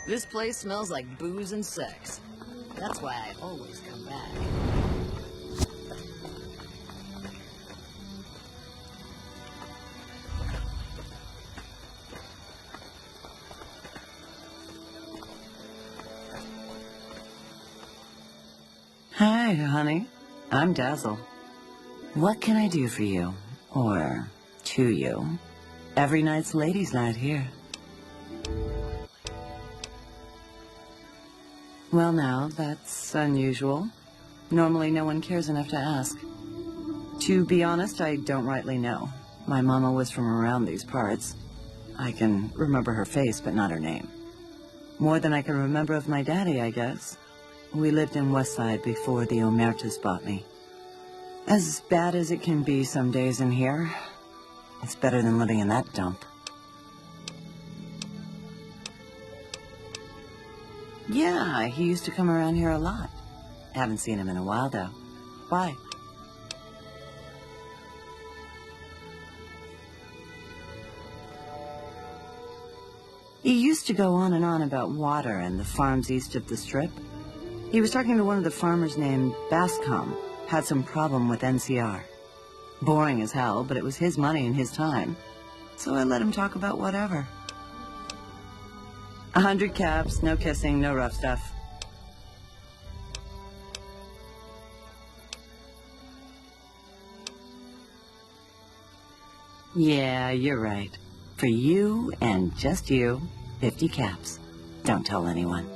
This place smells like booze and sex. That's why I always come back. Hi, honey. I'm Dazzle. What can I do for you? Or to you? Every night's ladies' night here. Well, now, that's unusual. Normally, no one cares enough to ask. To be honest, I don't rightly know. My mama was from around these parts. I can remember her face, but not her name. More than I can remember of my daddy, I guess. We lived in Westside before the Omertas bought me. As bad as it can be some days in here, it's better than living in that dump. Yeah, he used to come around here a lot. Haven't seen him in a while, though. Why? He used to go on and on about water and the farms east of the Strip. He was talking to one of the farmers named Bascom. Had some problem with NCR. Boring as hell, but it was his money and his time. So I let him talk about whatever. 100 caps, no kissing, no rough stuff. Yeah, you're right. For you and just you, 50 caps. Don't tell anyone.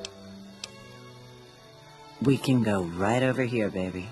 We can go right over here, baby.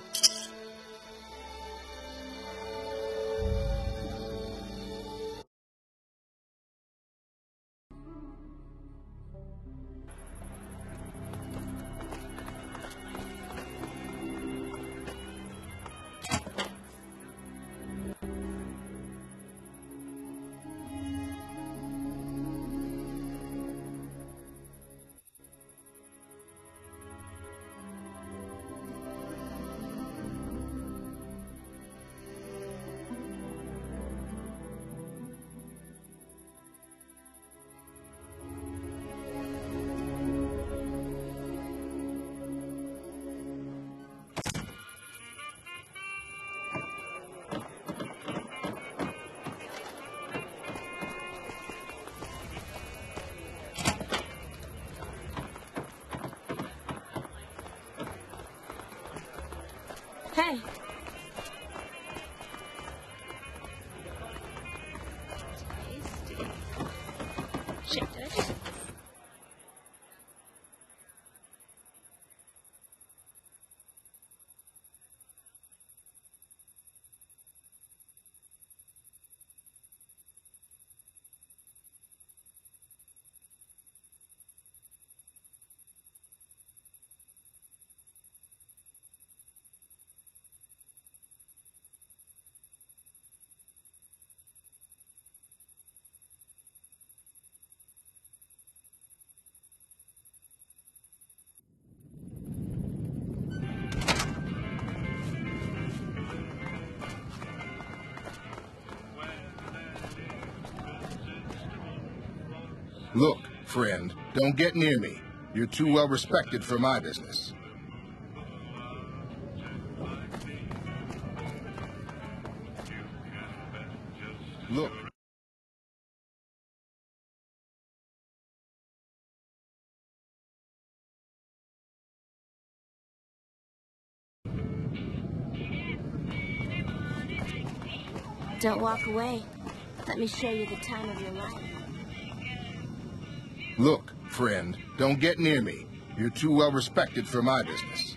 Hey. Tasty. Shit, did I just... Look, friend, don't get near me. You're too well respected for my business. Look. Don't walk away. Let me show you the time of your life. Look, friend, don't get near me. You're too well respected for my business.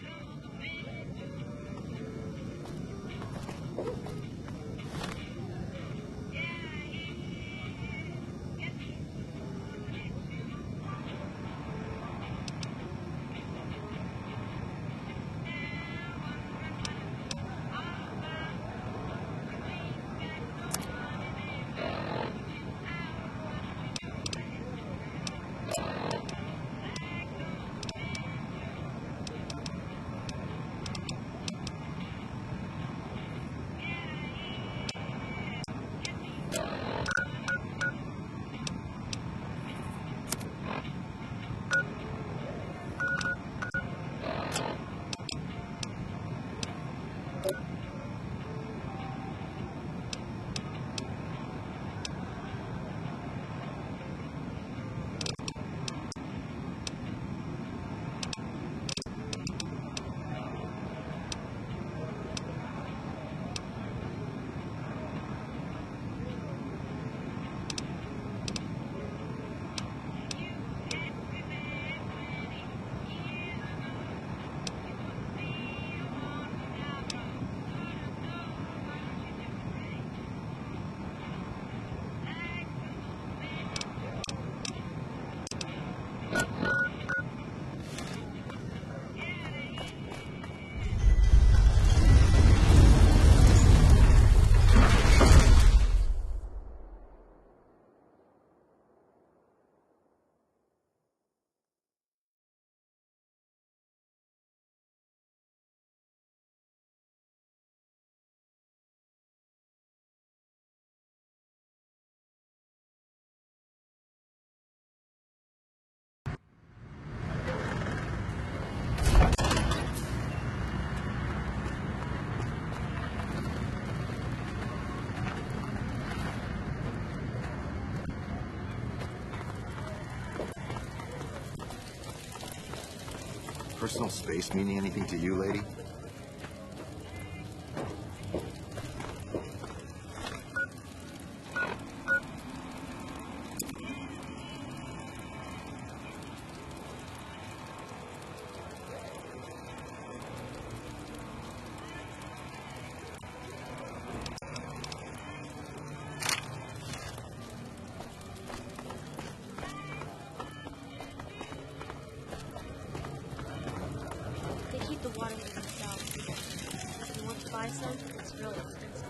personal space meaning anything to you, lady? They keep the water to themselves. If you want to buy some, it's really expensive.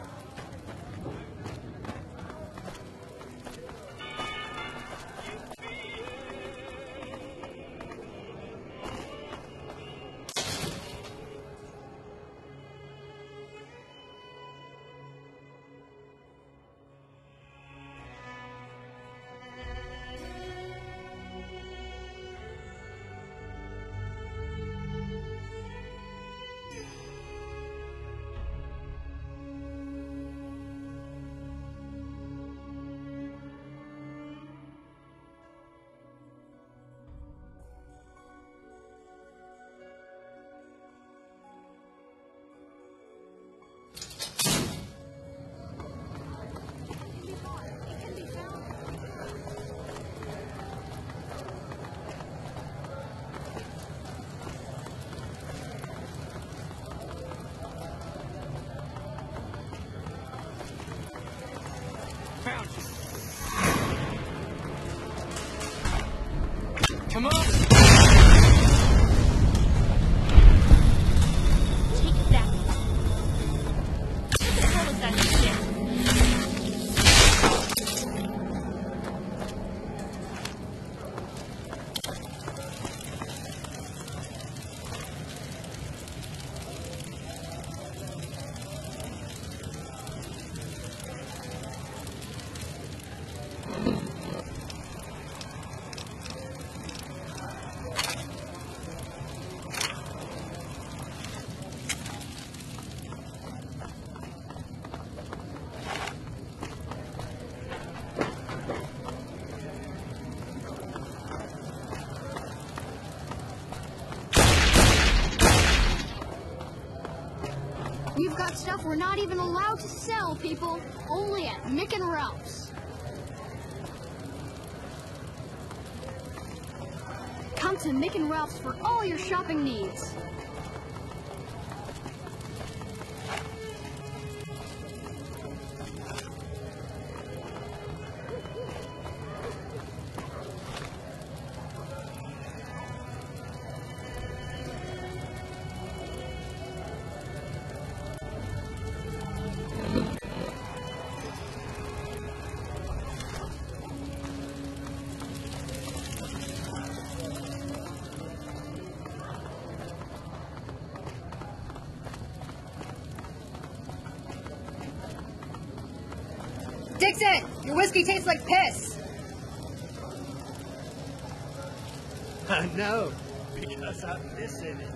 Come on! Take that. What the hell is that shit? We've got stuff we're not even allowed to sell, people. Only at Mick and Ralph's. Come to Mick and Ralph's for all your shopping needs. Dixon, your whiskey tastes like piss. I know, because I'm missing it.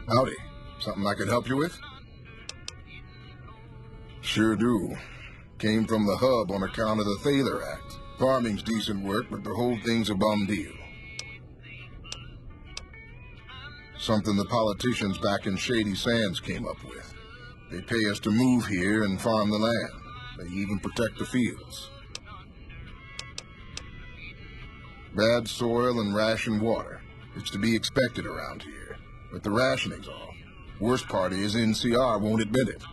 Howdy. Something I could help you with? Sure do. Came from the hub on account of the Thaler Act. Farming's decent work, but the whole thing's a bum deal. Something the politicians back in Shady Sands came up with. They pay us to move here and farm the land. They even protect the fields. Bad soil and ration water. It's to be expected around here. But the rationing's all. Worst part is NCR won't admit it.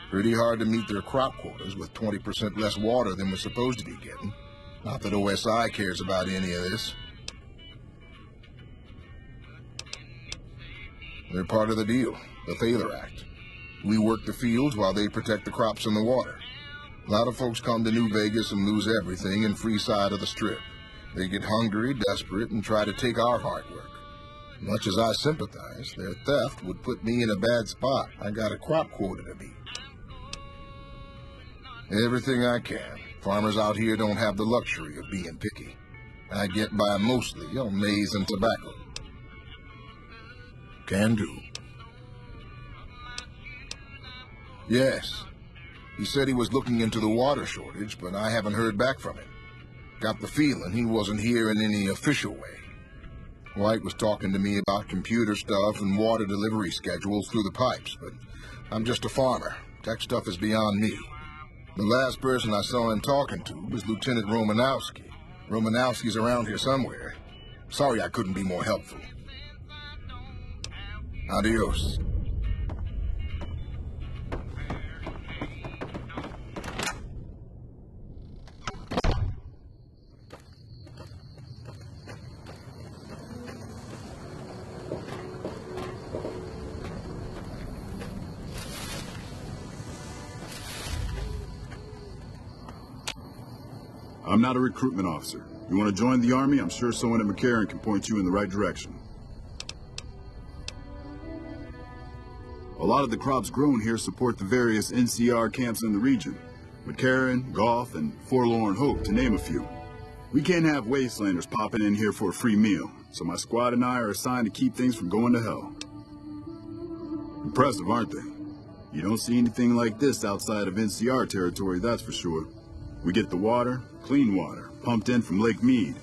Pretty hard to meet their crop quotas with 20% less water than we're supposed to be getting. Not that OSI cares about any of this. They're part of the deal, the Thaler Act. We work the fields while they protect the crops and the water. A lot of folks come to New Vegas and lose everything in free side of the Strip. They get hungry, desperate, and try to take our hard work. Much as I sympathize, their theft would put me in a bad spot. I got a crop quota to meet. Everything I can. Farmers out here don't have the luxury of being picky. I get by mostly on maize and tobacco. Can do. Yes. He said he was looking into the water shortage, but I haven't heard back from him. Got the feeling he wasn't here in any official way. White was talking to me about computer stuff and water delivery schedules through the pipes, but I'm just a farmer. Tech stuff is beyond me. The last person I saw him talking to was Lieutenant Romanowski. Romanowski's around here somewhere. Sorry I couldn't be more helpful. Adios. I'm not a recruitment officer. You want to join the Army? I'm sure someone at McCarran can point you in the right direction. A lot of the crops grown here support the various NCR camps in the region. McCarran, Goff, and Forlorn Hope, to name a few. We can't have wastelanders popping in here for a free meal, so my squad and I are assigned to keep things from going to hell. Impressive, aren't they? You don't see anything like this outside of NCR territory, that's for sure. We get the water, clean water, pumped in from Lake Mead.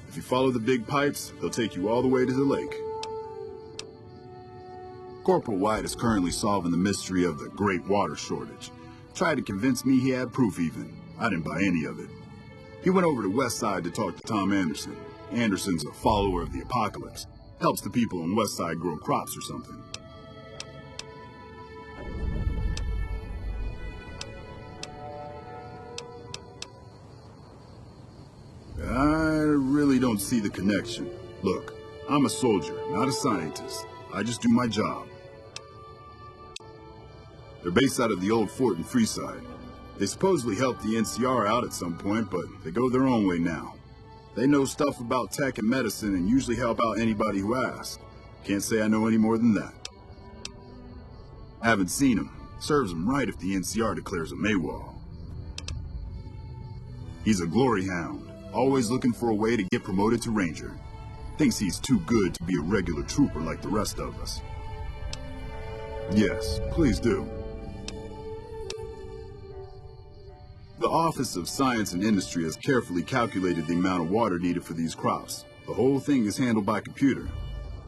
If you follow the big pipes, they'll take you all the way to the lake. Corporal White is currently solving the mystery of the great water shortage. Tried to convince me he had proof even. I didn't buy any of it. He went over to West Side to talk to Tom Anderson. Anderson's a follower of the apocalypse. Helps the people on West Side grow crops or something. I really don't see the connection. Look, I'm a soldier, not a scientist. I just do my job. They're based out of the old fort in Freeside. They supposedly helped the NCR out at some point, but they go their own way now. They know stuff about tech and medicine and usually help out anybody who asks. Can't say I know any more than that. Haven't seen him. Serves him right if the NCR declares him AWOL. He's a glory hound. Always looking for a way to get promoted to Ranger. Thinks he's too good to be a regular trooper like the rest of us. Yes, please do. The Office of Science and Industry has carefully calculated the amount of water needed for these crops. The whole thing is handled by computer.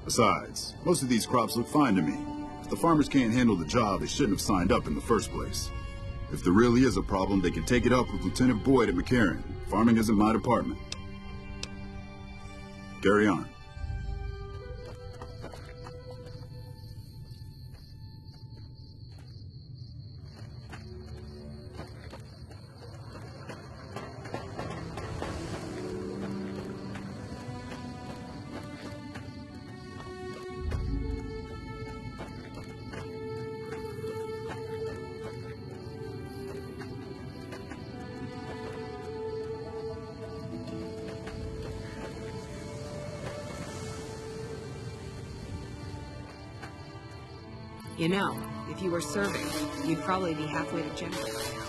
Besides, most of these crops look fine to me. If the farmers can't handle the job, they shouldn't have signed up in the first place. If there really is a problem, they can take it up with Lieutenant Boyd at McCarran. Farming isn't my department. Carry on. You know, if you were serving, you'd probably be halfway to general by now.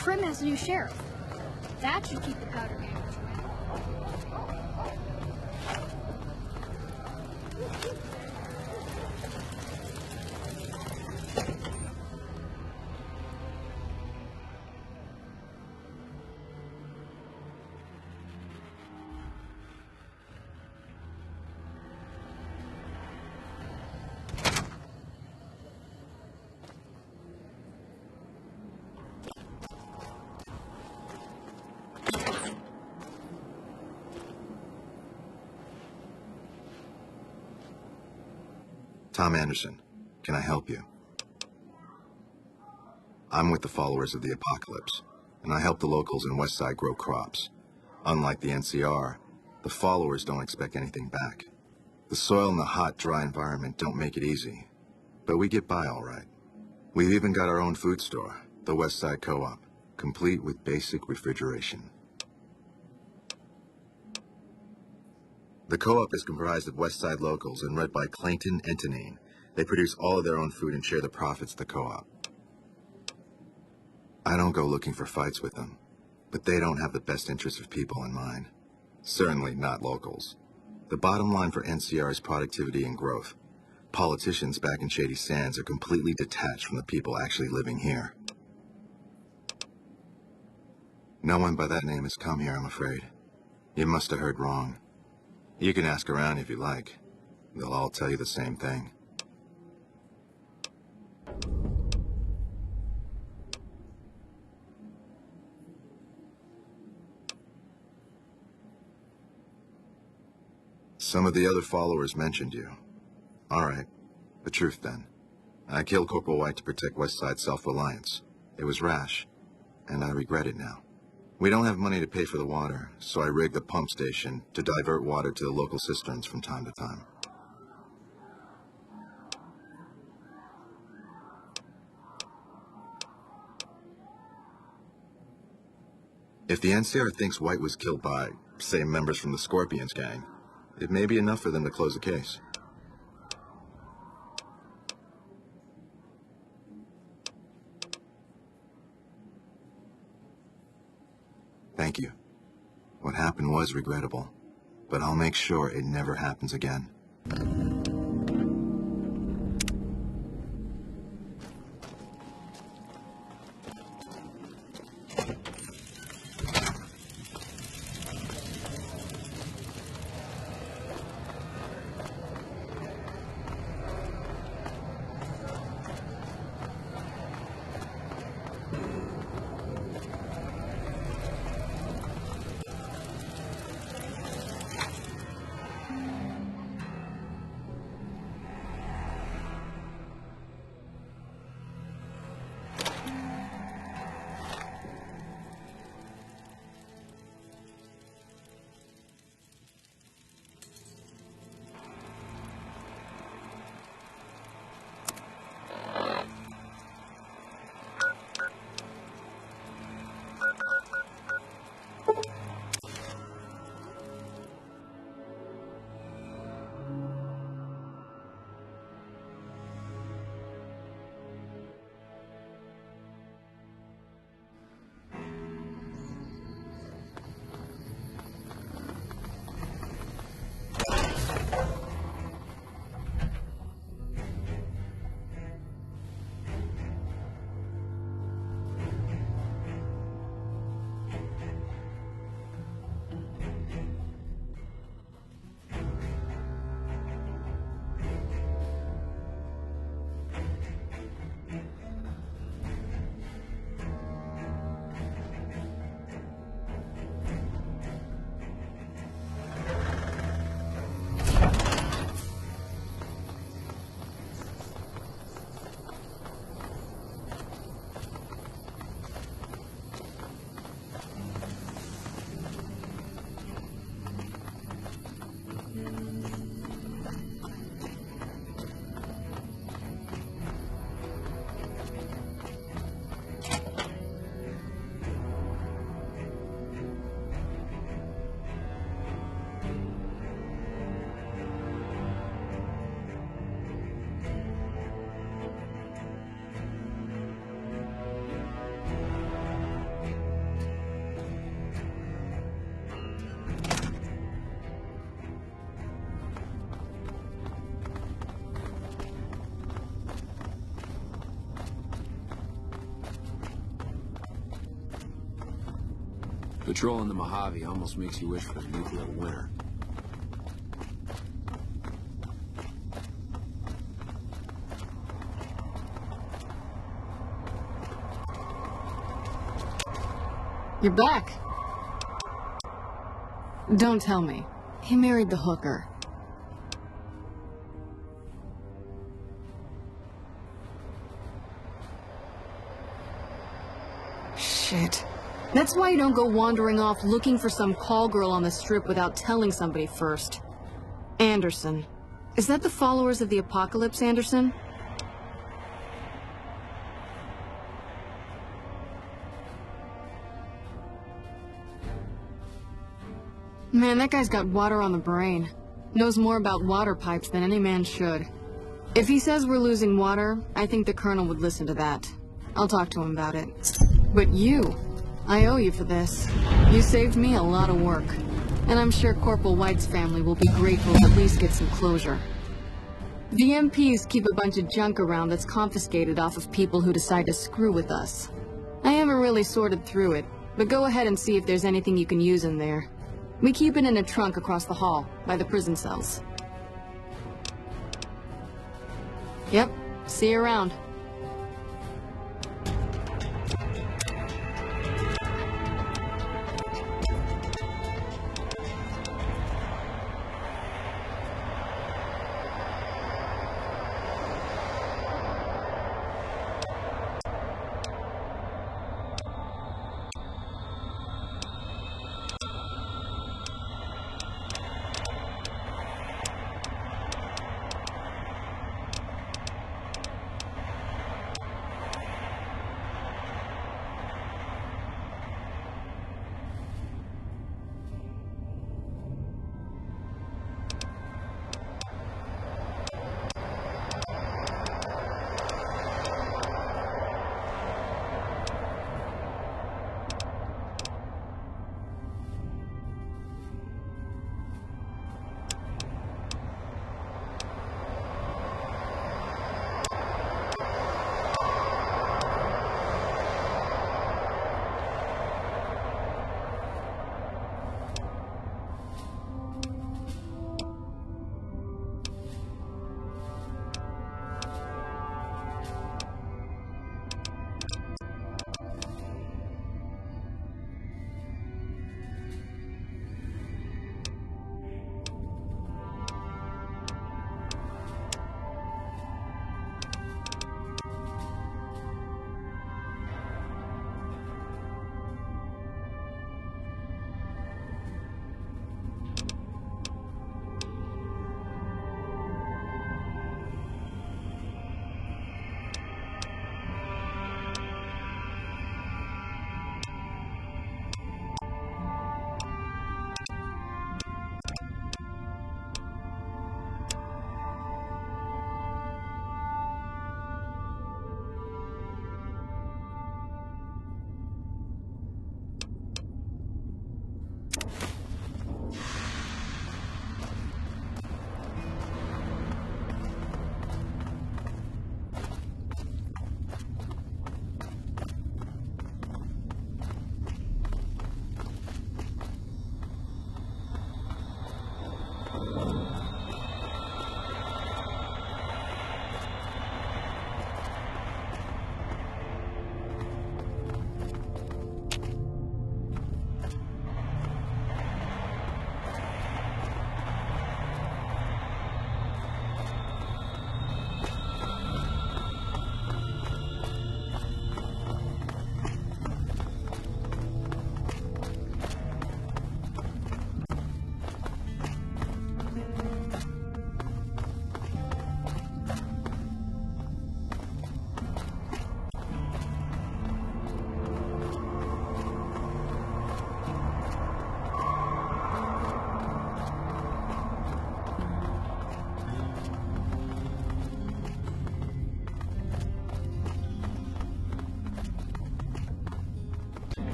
Prim has a new sheriff. That should keep the powder gangers away. Tom Anderson, can I help you? I'm with the followers of the apocalypse, and I help the locals in Westside grow crops. Unlike the NCR, the followers don't expect anything back. The soil and the hot, dry environment don't make it easy, but we get by all right. We've even got our own food store, the Westside Co-op, complete with basic refrigeration. The co-op is comprised of Westside locals and run by Clayton and Tanine. They produce all of their own food and share the profits of the co-op. I don't go looking for fights with them, but they don't have the best interests of people in mind. Certainly not locals. The bottom line for NCR is productivity and growth. Politicians back in Shady Sands are completely detached from the people actually living here. No one by that name has come here, I'm afraid. You must have heard wrong. You can ask around if you like. They'll all tell you the same thing. Some of the other followers mentioned you. All right. The truth, then. I killed Corporal White to protect Westside self-reliance. It was rash, and I regret it now. We don't have money to pay for the water, so I rigged the pump station to divert water to the local cisterns from time to time. If the NCR thinks White was killed by, say, members from the Scorpions gang, it may be enough for them to close the case. Thank you. What happened was regrettable, but I'll make sure it never happens again. Patrolling the Mojave almost makes you wish for a nuclear winter. You're back. Don't tell me. He married the hooker. Shit. That's why you don't go wandering off looking for some call girl on the strip without telling somebody first. Anderson. Is that the followers of the apocalypse, Anderson? Man, that guy's got water on the brain. Knows more about water pipes than any man should. If he says we're losing water, I think the Colonel would listen to that. I'll talk to him about it. But you, I owe you for this. You saved me a lot of work. And I'm sure Corporal White's family will be grateful to at least get some closure. The MPs keep a bunch of junk around that's confiscated off of people who decide to screw with us. I haven't really sorted through it, but go ahead and see if there's anything you can use in there. We keep it in a trunk across the hall, by the prison cells. Yep, see you around.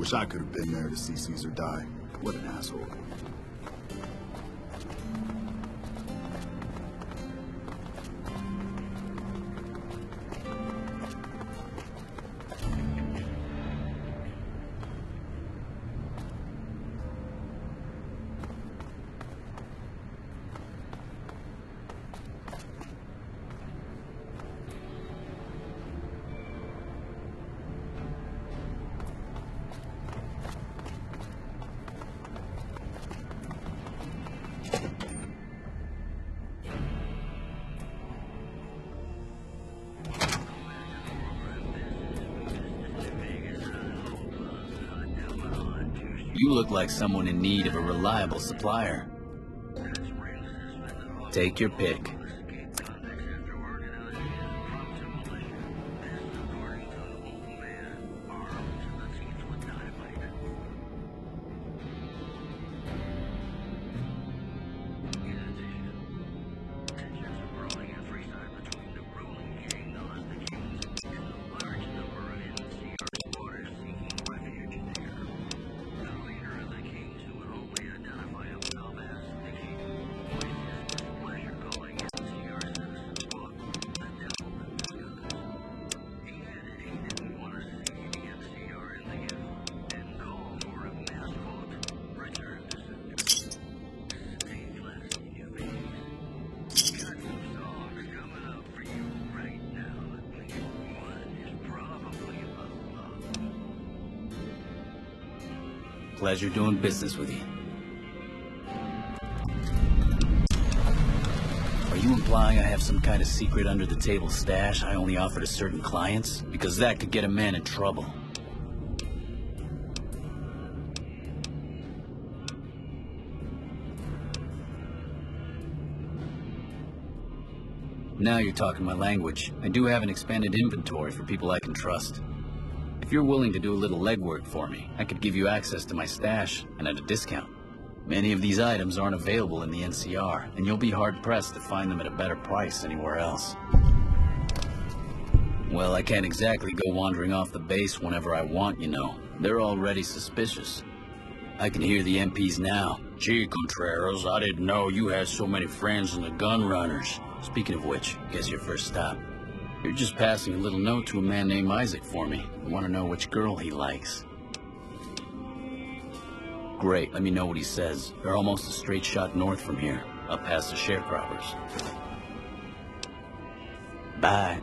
Wish I could have been there to see Caesar die. What an asshole. You look like someone in need of a reliable supplier. Take your pick. Pleasure doing business with you. Are you implying I have some kind of secret under-the-table stash I only offer to certain clients? Because that could get a man in trouble. Now you're talking my language. I do have an expanded inventory for people I can trust. If you're willing to do a little legwork for me, I could give you access to my stash, and at a discount. Many of these items aren't available in the NCR, and you'll be hard-pressed to find them at a better price anywhere else. Well, I can't exactly go wandering off the base whenever I want, you know. They're already suspicious. I can hear the MPs now. Gee, Contreras, I didn't know you had so many friends in the gun runners. Speaking of which, guess your first stop. You're just passing a little note to a man named Isaac for me. I want to know which girl he likes. Great, let me know what he says. They're almost a straight shot north from here, up past the sharecroppers. Bye.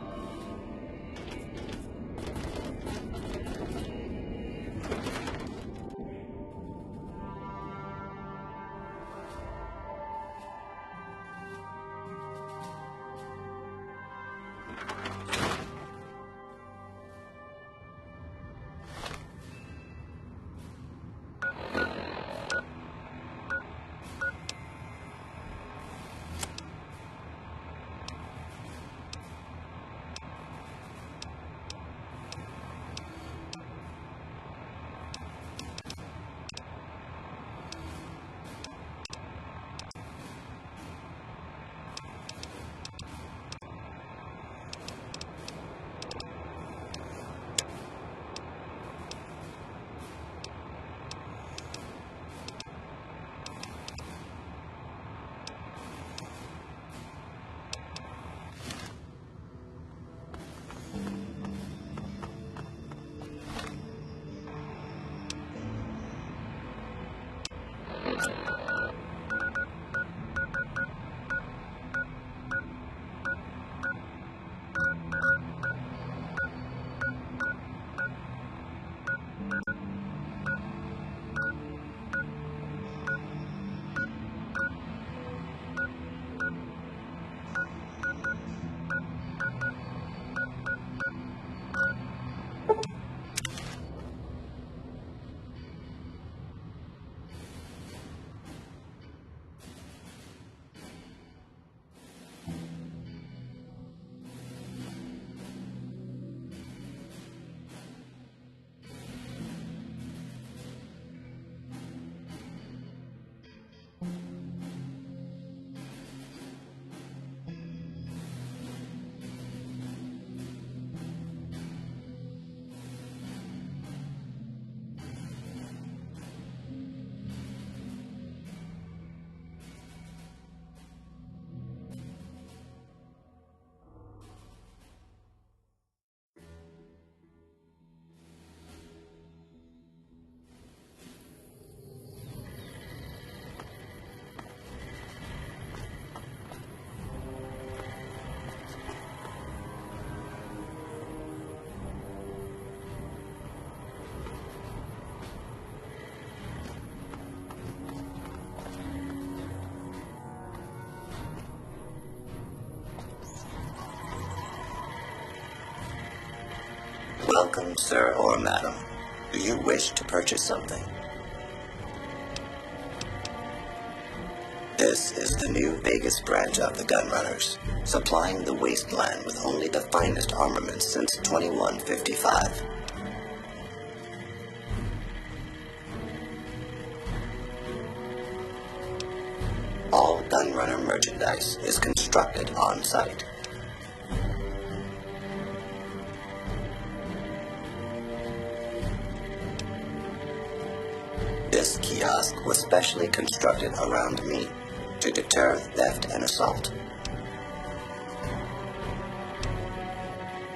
Welcome, sir or madam. Do you wish to purchase something? This is the new Vegas branch of the Gunrunners, supplying the wasteland with only the finest armaments since 2155. All Gunrunner merchandise is constructed on site. This kiosk was specially constructed around me to deter theft and assault.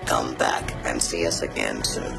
Come back and see us again soon.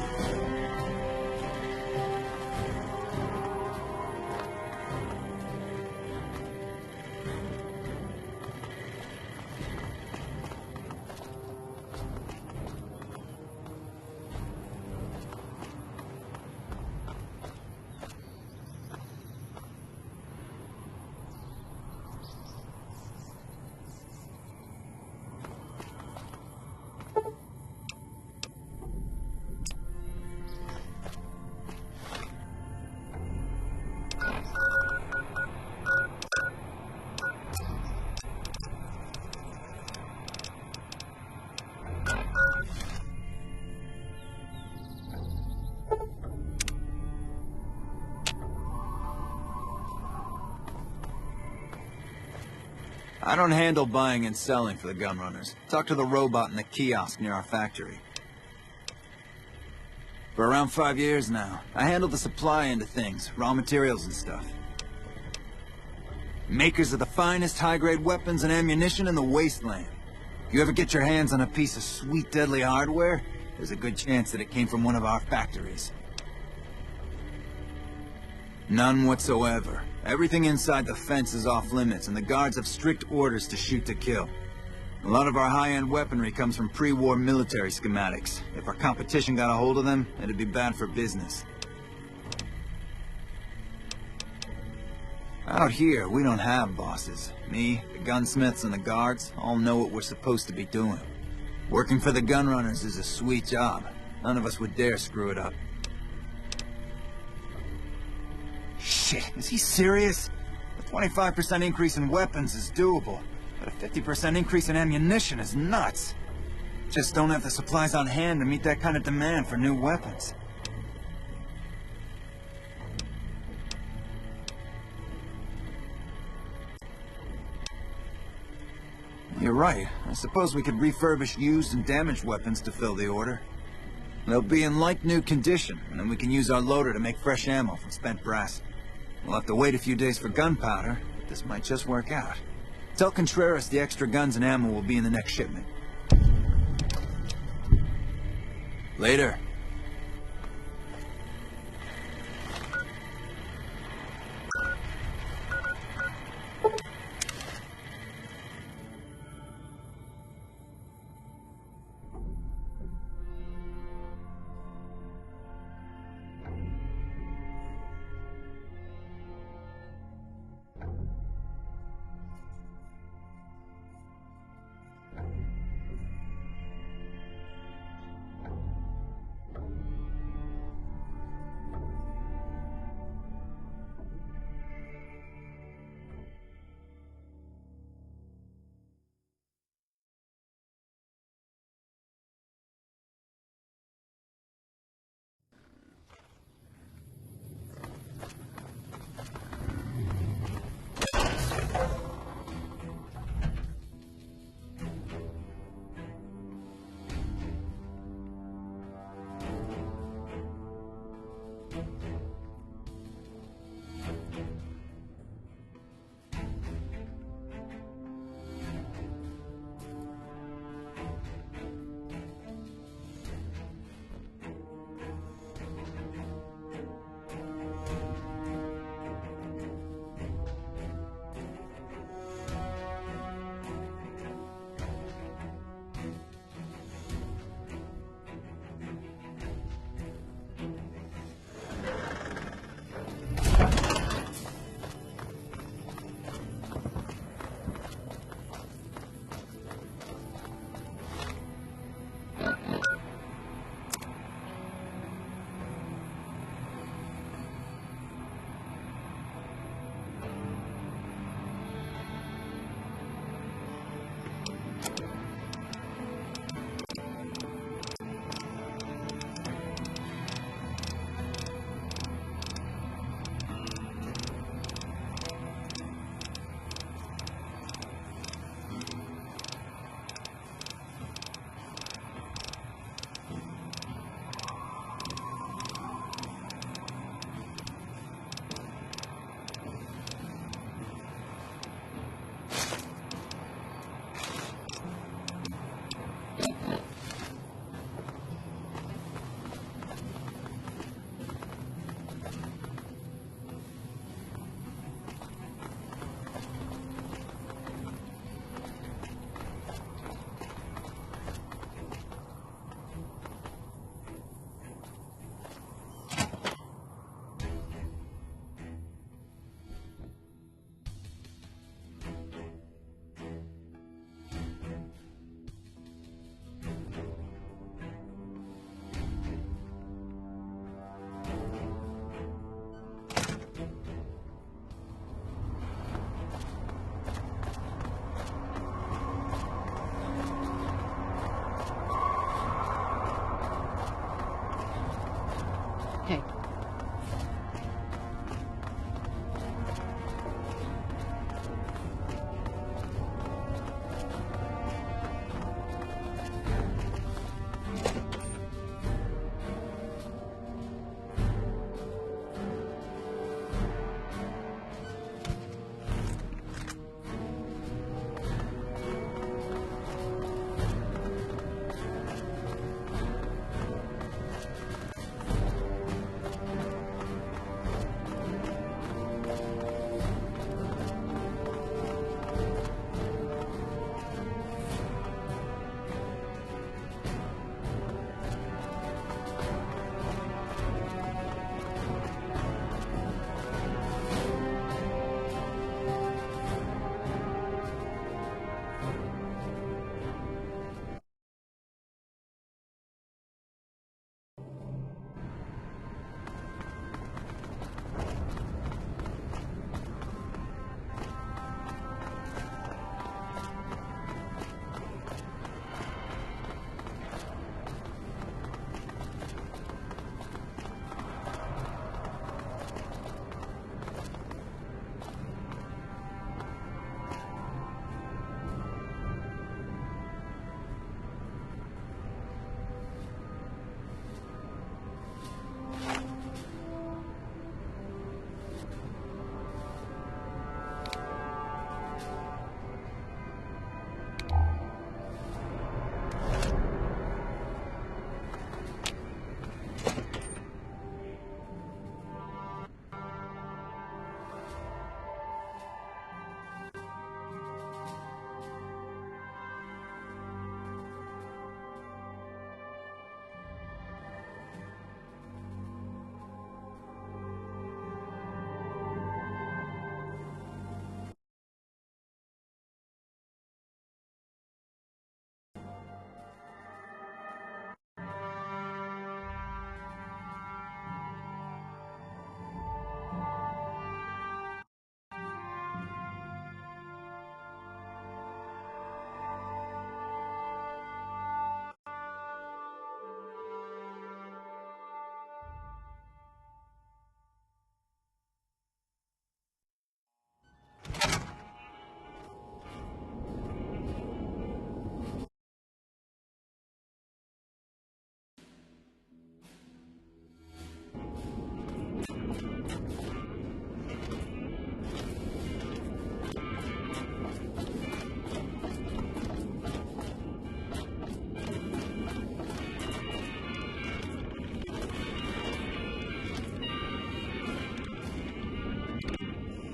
I don't handle buying and selling for the Gunrunners. Talk to the robot in the kiosk near our factory. For around 5 years now, I handle the supply end of things, raw materials and stuff. Makers of the finest high-grade weapons and ammunition in the wasteland. If you ever get your hands on a piece of sweet, deadly hardware, there's a good chance that it came from one of our factories. None whatsoever. Everything inside the fence is off limits, and the guards have strict orders to shoot to kill. A lot of our high-end weaponry comes from pre-war military schematics. If our competition got a hold of them, it'd be bad for business. Out here, we don't have bosses. Me, the gunsmiths, and the guards all know what we're supposed to be doing. Working for the Gunrunners is a sweet job. None of us would dare screw it up. Shit, is he serious? A 25% increase in weapons is doable, but a 50% increase in ammunition is nuts. Just don't have the supplies on hand to meet that kind of demand for new weapons. You're right. I suppose we could refurbish used and damaged weapons to fill the order. They'll be in like-new condition, and then we can use our loader to make fresh ammo from spent brass. We'll have to wait a few days for gunpowder, but this might just work out. Tell Contreras the extra guns and ammo will be in the next shipment. Later.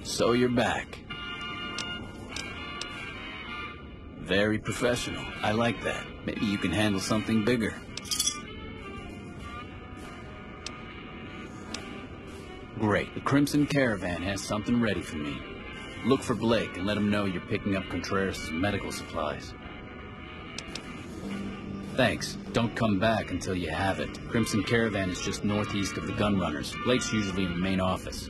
So you're back. Very professional. I like that. Maybe you can handle something bigger. Great. The Crimson Caravan has something ready for me. Look for Blake and let him know you're picking up Contreras' medical supplies. Thanks. Don't come back until you have it. Crimson Caravan is just northeast of the Gunrunners. Blake's usually in the main office.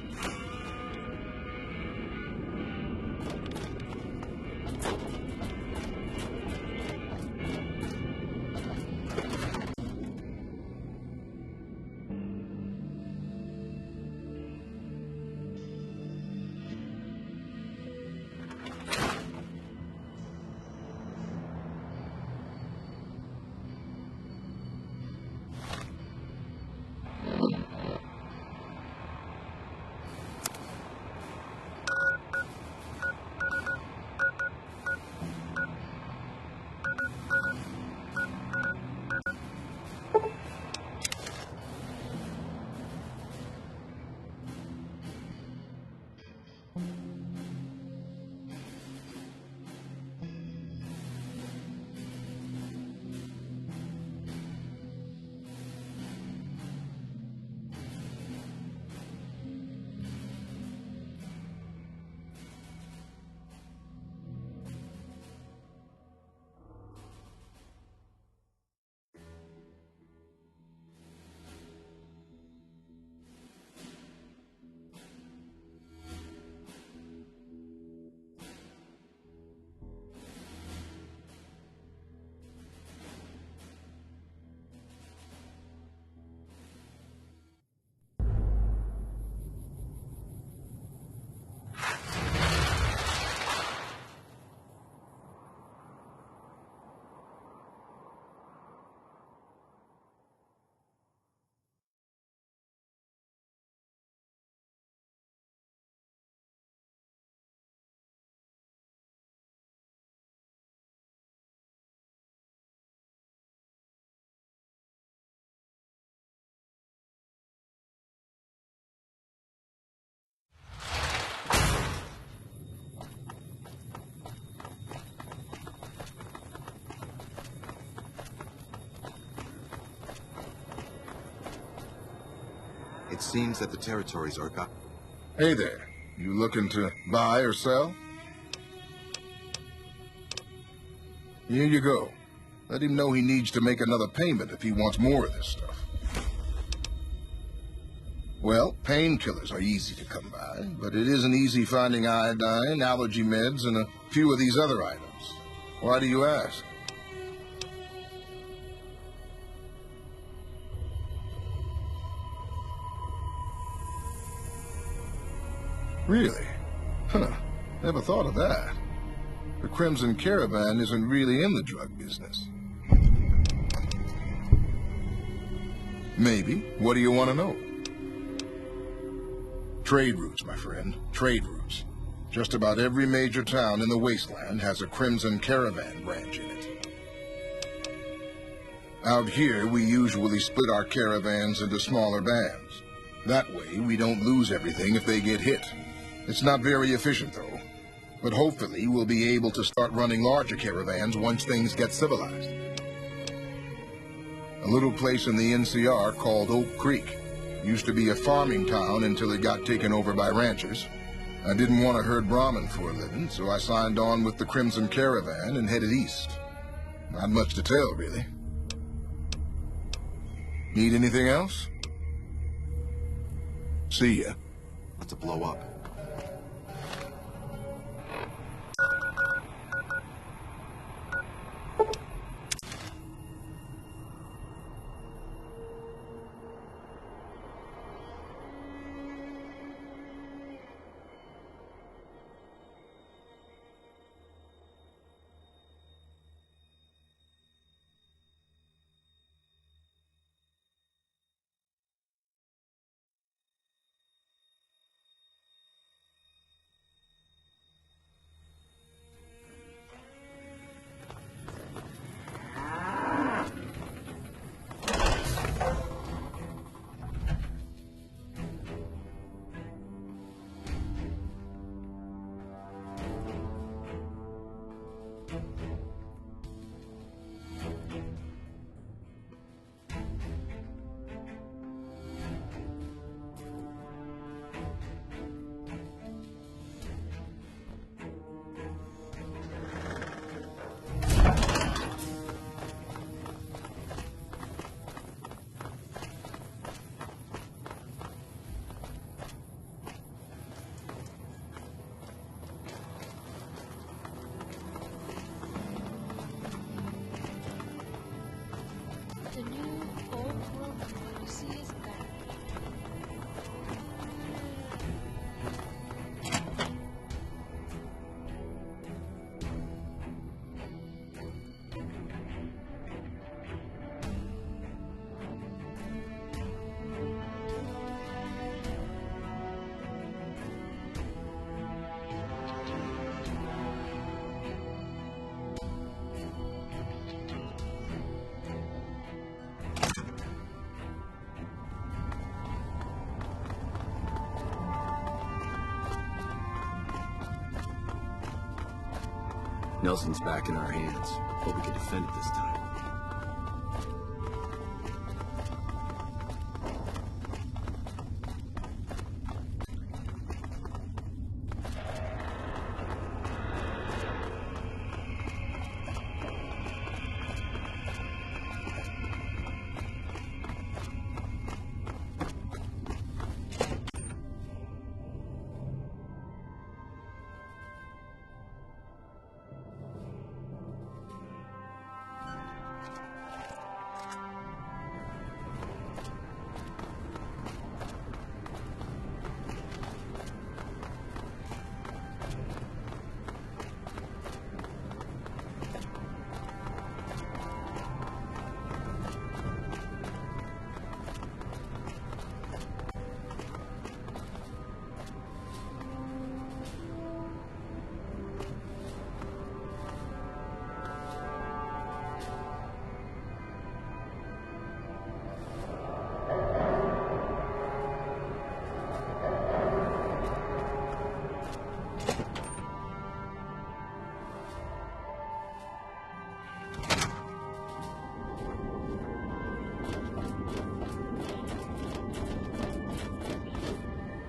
It seems that the territories are got. Hey there. You looking to buy or sell? Here you go. Let him know he needs to make another payment if he wants more of this stuff. Well, painkillers are easy to come by, but it isn't easy finding iodine, allergy meds, and a few of these other items. Why do you ask? Really? Huh. Never thought of that. The Crimson Caravan isn't really in the drug business. Maybe. What do you want to know? Trade routes, my friend. Trade routes. Just about every major town in the wasteland has a Crimson Caravan branch in it. Out here, we usually split our caravans into smaller bands. That way, we don't lose everything if they get hit. It's not very efficient, though. But hopefully, we'll be able to start running larger caravans once things get civilized. A little place in the NCR called Oak Creek. Used to be a farming town until it got taken over by ranchers. I didn't want to herd Brahmin for a living, so I signed on with the Crimson Caravan and headed east. Not much to tell, really. Need anything else? See ya. Not to blow up. Nelson's back in our hands. Hope we can defend it this time.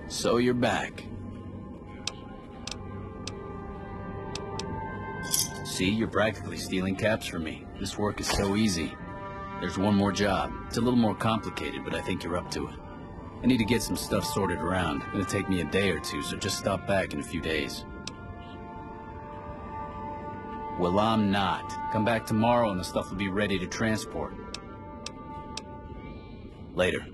So you're back. See, you're practically stealing caps from me. This work is so easy. There's one more job. It's a little more complicated, but I think you're up to it. I need to get some stuff sorted around. It'll take me a day or two, so just stop back in a few days. Well, I'm not. Come back tomorrow and the stuff will be ready to transport. Later.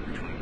Between